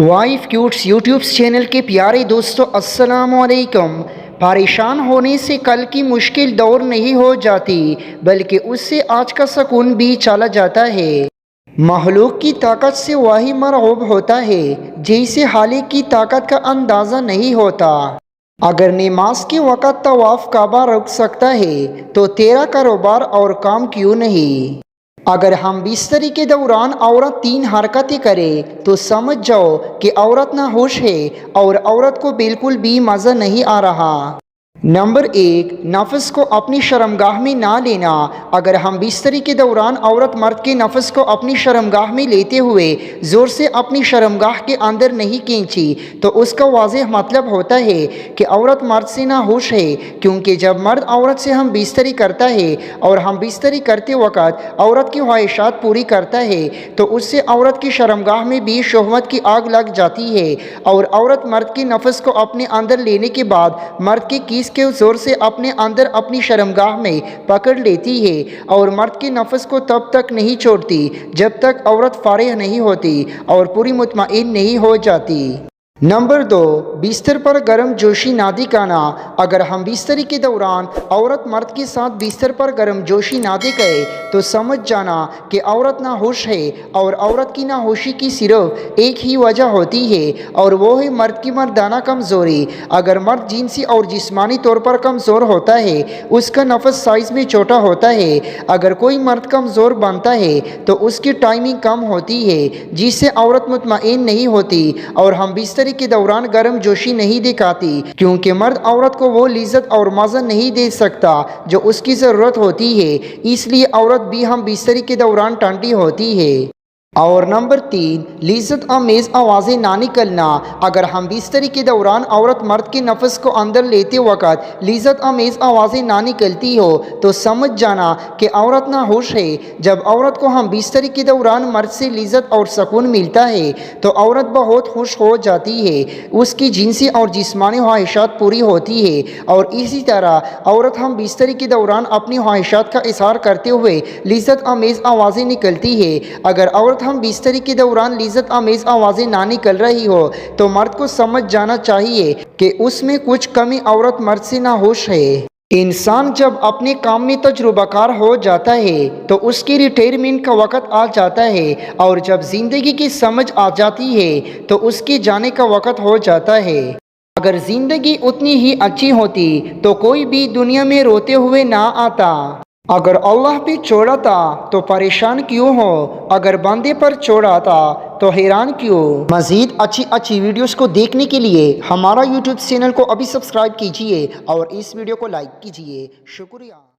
Wife क्यूट्स YouTube channel के प्यारे दोस्तों अस्सलाम वालेकुम। परेशान होने से कल की मुश्किल दौर नहीं हो जाती, बल्कि उससे आज का सुकून भी चला जाता है। मखलूक की ताकत से वही मरगूब होता है जैसे हालिक की ताकत का अंदाज़ा नहीं होता। अगर नमाज के वक़्त तवाफ़ काबा रुक सकता है तो तेरा कारोबार और काम क्यों नहीं। अगर हम बिस्तरी के दौरान औरत 3 हरकतें करे तो समझ जाओ कि औरत ना होश है और औरत को बिल्कुल भी मज़ा नहीं आ रहा। नंबर 1, नफ्स को अपनी शर्मगाह में ना लेना। अगर हम बिस्तरी के दौरान औरत मर्द के नफ्स को अपनी शर्मगाह में लेते हुए ज़ोर से अपनी शर्मगाह के अंदर नहीं खींची तो उसका वाज़ेह मतलब होता है कि औरत मर्द से ना होश है, क्योंकि जब मर्द औरत से हम बिस्तरी करता है और हम बिस्तरी करते वक़्त औरत की ख्वाहिशात पूरी करता है तो उससे औरत की शर्मगाह में भी शहवत की आग लग जाती है और औरत मर्द के नफ्स को अपने अंदर लेने के बाद मर्द के किस के ज़ोर से अपने अंदर अपनी शर्मगाह में पकड़ लेती है और मर्द के नफ्स को तब तक नहीं छोड़ती जब तक औरत फारिग नहीं होती और पूरी मुतमईन नहीं हो जाती। नंबर 2, बिस्तर पर गर्म जोशी ना दिखाना। अगर हम बिस्तरी के दौरान औरत मर्द के साथ बिस्तर पर गर्म जोशी ना दिखाए तो समझ जाना कि औरत ना होश है और औरत की ना होशी की सिर्फ एक ही वजह होती है और वो है मर्द की मर्दाना कमज़ोरी। अगर मर्द जिनसी और जिस्मानी तौर पर कमज़ोर होता है, उसका नफ्स साइज़ में छोटा होता है। अगर कोई मर्द कमज़ोर बनता है तो उसकी टाइमिंग कम होती है जिससे औरत मुतमईन नहीं होती और हम बिस्तरी के दौरान गर्म जोशी नहीं दिखाती, क्योंकि मर्द औरत को वो लिज़्ज़त और मज़ा नहीं दे सकता जो उसकी ज़रूरत होती है, इसलिए औरत भी हम बिस्तरी के दौरान टंटी होती है। और नंबर 3, लिज़्ज़त आमेज़ आवाज़ें ना निकलना। अगर हम बिस्तरी के दौरान औरत मर्द के नफ्स को अंदर लेते वक़्त लिज़्ज़त आमेज़ आवाज़ें ना निकलती हो तो समझ जाना कि औरत ना होश है। जब औरत को हम बिस्तरी के दौरान मर्द से लिज़्ज़त और सुकून मिलता है तो औरत बहुत खुश हो जाती है, उसकी जिनसी और जिस्मानी ख्वाहिशात पूरी होती है और इसी तरह औरत हम बिस्तरी के दौरान अपनी ख्वाहिशात का इज़हार करते हुए लिज़्ज़त आमेज़ आवाज़ें निकलती है। अगर औरत हम बिस्तरी के दौरान लिज़्ज़त आमेज़ आवाज़ें ना निकल रही हो तो मर्द को समझ जाना चाहिए कि उसमें कुछ कमी औरत मर्द से ना होश है। इंसान जब अपने काम में तजुर्बाकार हो जाता है तो उसकी रिटायरमेंट का वक़्त आ जाता है और जब ज़िंदगी की समझ आ जाती है तो उसके जाने का वक़्त हो जाता है। अगर ज़िंदगी उतनी ही अच्छी होती तो कोई भी दुनिया में रोते हुए ना आता। अगर अल्लाह पे छोड़ा था तो परेशान क्यों हो, अगर बंदे पर छोड़ा था तो हैरान क्यों। मज़ीद अच्छी वीडियोस को देखने के लिए हमारा यूट्यूब चैनल को अभी सब्सक्राइब कीजिए और इस वीडियो को लाइक कीजिए। शुक्रिया।